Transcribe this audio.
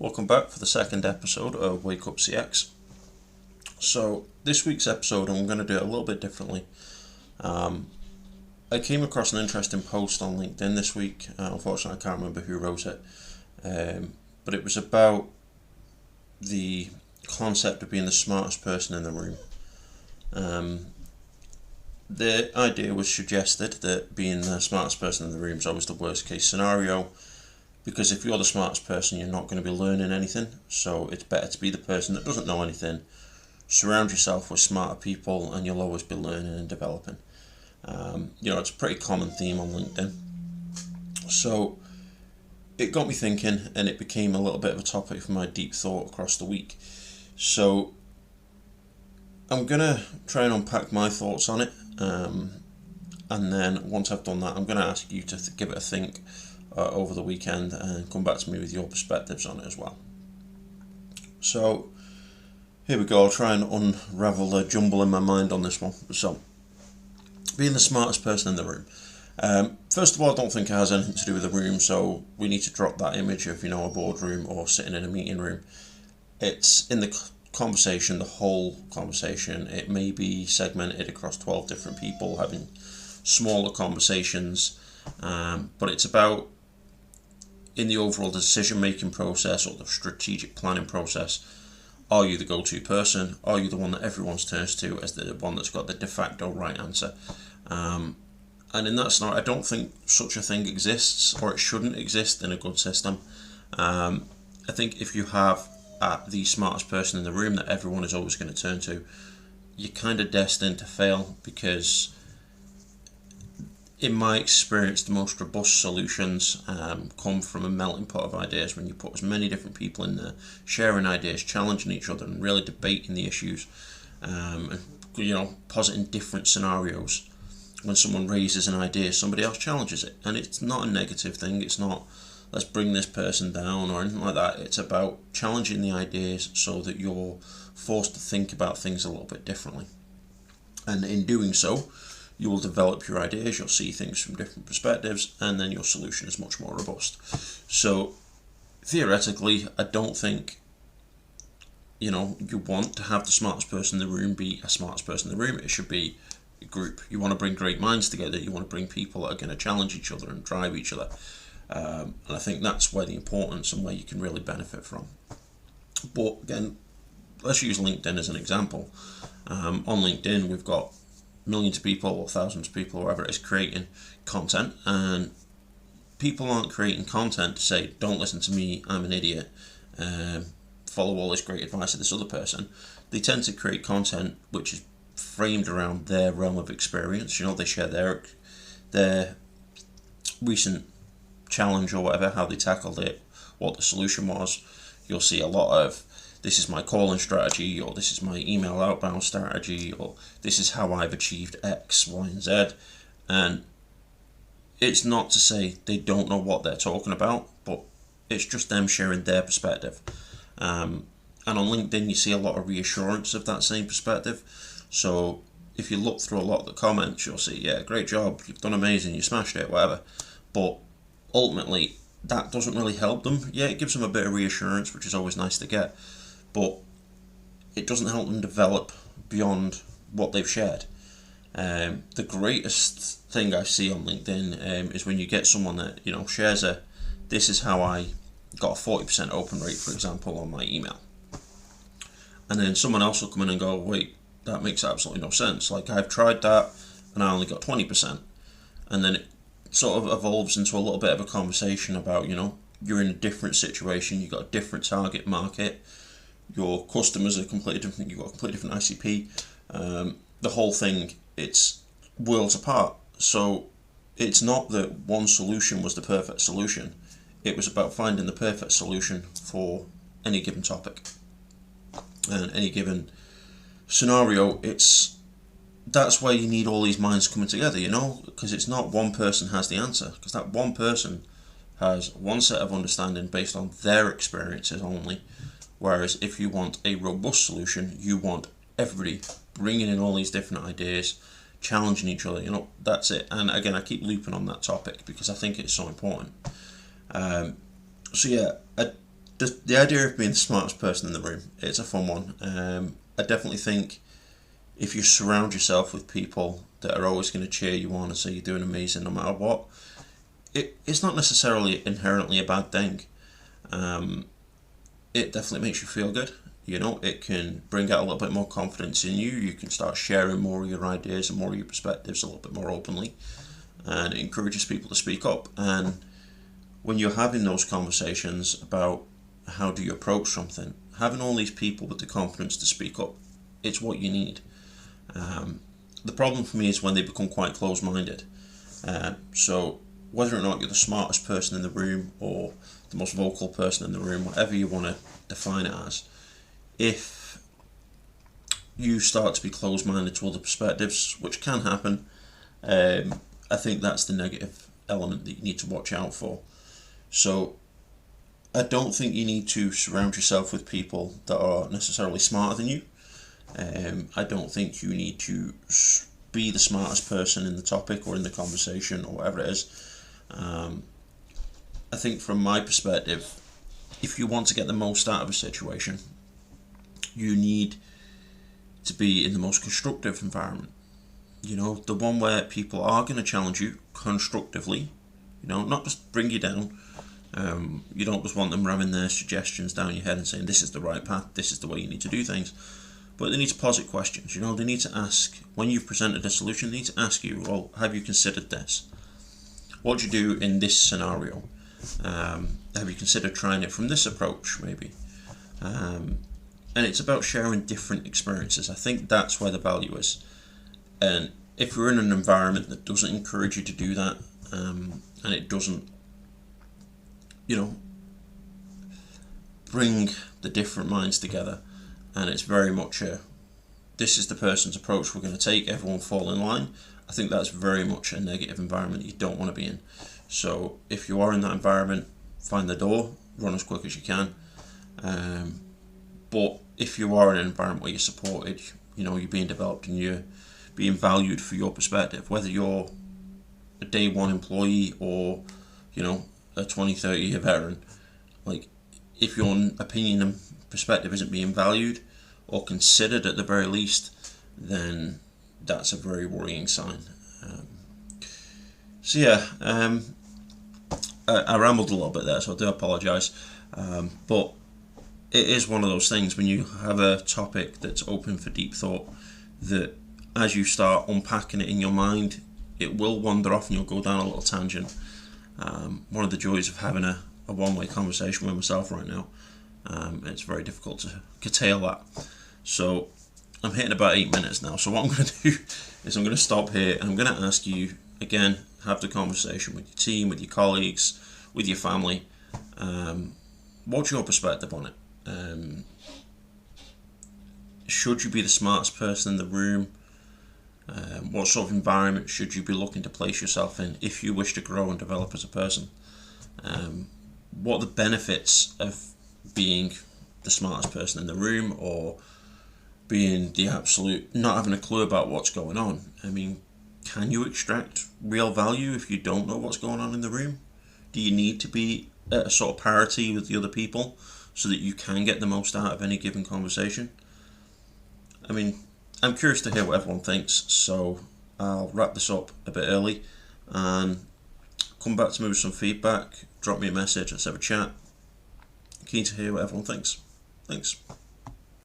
Welcome back for the second episode of Wake Up CX. So this week's episode I'm going to do it a little bit differently. I came across an interesting post on LinkedIn this week. Unfortunately I can't remember who wrote it, but it was about the concept of being the smartest person in the room. The idea was suggested that being the smartest person in the room is always the worst case scenario, because if you're the smartest person, you're not going to be learning anything. So it's better to be the person that doesn't know anything. Surround yourself with smarter people and you'll always be learning and developing. It's a pretty common theme on LinkedIn. So it got me thinking, and it became a little bit of a topic for my deep thought across the week. So I'm going to try and unpack my thoughts on it. And then once I've done that, I'm going to ask you to give it a think over the weekend and come back to me with your perspectives on it as well. So here we go. I'll try and unravel the jumble in my mind on this one. So being the smartest person in the room. First of all, I don't think it has anything to do with the room, so we need to drop that image of a boardroom or sitting in a meeting room. It's in the conversation, the whole conversation. It may be segmented across 12 different people having smaller conversations, but it's about, in the overall decision making process or the strategic planning process, are you the go-to person? Are you the one that everyone turns to as the one that's got the de facto right answer? And in that scenario, I don't think such a thing exists, or it shouldn't exist in a good system. I think if you have the smartest person in the room that everyone is always going to turn to, you're kind of destined to fail, because in my experience, the most robust solutions come from a melting pot of ideas when you put as many different people in there, sharing ideas, challenging each other, and really debating the issues, and positing different scenarios. When someone raises an idea, somebody else challenges it, and it's not a negative thing. It's not, let's bring this person down or anything like that. It's about challenging the ideas so that you're forced to think about things a little bit differently. And in doing so, you will develop your ideas, you'll see things from different perspectives, and then your solution is much more robust. So theoretically, I don't think you want to have the smartest person in the room be a smartest person in the room. It should be a group. You want to bring great minds together. You want to bring people that are going to challenge each other and drive each other. And I think that's where the importance and where you can really benefit from. But again, let's use LinkedIn as an example. On LinkedIn, we've got millions of people or thousands of people, or whatever it is, creating content, and people aren't creating content to say, don't listen to me, I'm an idiot, follow all this great advice of this other person. They tend to create content which is framed around their realm of experience. They share their recent challenge or whatever, how they tackled it, what the solution was. You'll see a lot of, this is my calling strategy, or this is my email outbound strategy, or this is how I've achieved X, Y, and Z. And it's not to say they don't know what they're talking about, but it's just them sharing their perspective. And on LinkedIn, you see a lot of reassurance of that same perspective. So if you look through a lot of the comments, you'll see, yeah, great job, you've done amazing, you smashed it, whatever. But ultimately, that doesn't really help them. Yeah, it gives them a bit of reassurance, which is always nice to get, but it doesn't help them develop beyond what they've shared. The greatest thing I see on LinkedIn is when you get someone that shares this is how I got a 40% open rate, for example, on my email, and then someone else will come in and go, wait, that makes absolutely no sense. Like, I've tried that and I only got 20%, and then it sort of evolves into a little bit of a conversation about you're in a different situation, you've got a different target market. Your customers are completely different. You've got a completely different ICP. The whole thing, it's worlds apart. So it's not that one solution was the perfect solution. It was about finding the perfect solution for any given topic and any given scenario. That's where you need all these minds coming together, because it's not one person has the answer, because that one person has one set of understanding based on their experiences only. Whereas if you want a robust solution, you want everybody bringing in all these different ideas, challenging each other. That's it. And again, I keep looping on that topic because I think it's so important. So yeah, the idea of being the smartest person in the room, it's a fun one. I definitely think if you surround yourself with people that are always going to cheer you on and say you're doing amazing no matter what, it's not necessarily inherently a bad thing. It definitely makes you feel good. You know, it can bring out a little bit more confidence in you. You can start sharing more of your ideas and more of your perspectives a little bit more openly, and it encourages people to speak up. And when you're having those conversations about how do you approach something, having all these people with the confidence to speak up, it's what you need. The problem for me is when they become quite close-minded. So whether or not you're the smartest person in the room or the most vocal person in the room, whatever you want to define it as, if you start to be close-minded to other perspectives, which can happen, I think that's the negative element that you need to watch out for. So I don't think you need to surround yourself with people that are necessarily smarter than you. I don't think you need to be the smartest person in the topic or in the conversation or whatever it is. I think from my perspective, if you want to get the most out of a situation, you need to be in the most constructive environment. You know, the one where people are going to challenge you constructively, you know, not just bring you down. You don't just want them ramming their suggestions down your head and saying this is the right path, this is the way you need to do things. But they need to posit questions, you know, they need to ask, when you've presented a solution, they need to ask you, well, have you considered this? What do you do in this scenario? Have you considered trying it from this approach, maybe? And it's about sharing different experiences. I think that's where the value is. And if we're in an environment that doesn't encourage you to do that, and it doesn't, you know, bring the different minds together, and it's very much this is the person's approach we're going to take, everyone fall in line, I think that's very much a negative environment you don't want to be in. So if you are in that environment, find the door, run as quick as you can. But if you are in an environment where you're supported, you know, you're being developed and you're being valued for your perspective, whether you're a day one employee or, you know, a 20, 30 year veteran, like, if your opinion and perspective isn't being valued or considered at the very least, then that's a very worrying sign. So yeah, I rambled a little bit there, so I do apologise. But it is one of those things when you have a topic that's open for deep thought, that as you start unpacking it in your mind, it will wander off and you'll go down a little tangent. One of the joys of having a one-way conversation with myself right now, it's very difficult to curtail that. So I'm hitting about 8 minutes now, so what I'm going to do is I'm going to stop here and I'm going to ask you, again, have the conversation with your team, with your colleagues, with your family. What's your perspective on it? Should you be the smartest person in the room? What sort of environment should you be looking to place yourself in if you wish to grow and develop as a person? What are the benefits of being the smartest person in the room, or being the absolute, not having a clue about what's going on? I mean, can you extract real value if you don't know what's going on in the room? Do you need to be at a sort of parity with the other people so that you can get the most out of any given conversation? I mean, I'm curious to hear what everyone thinks, so I'll wrap this up a bit early and come back to me with some feedback. Drop me a message, let's have a chat. Keen to hear what everyone thinks. Thanks.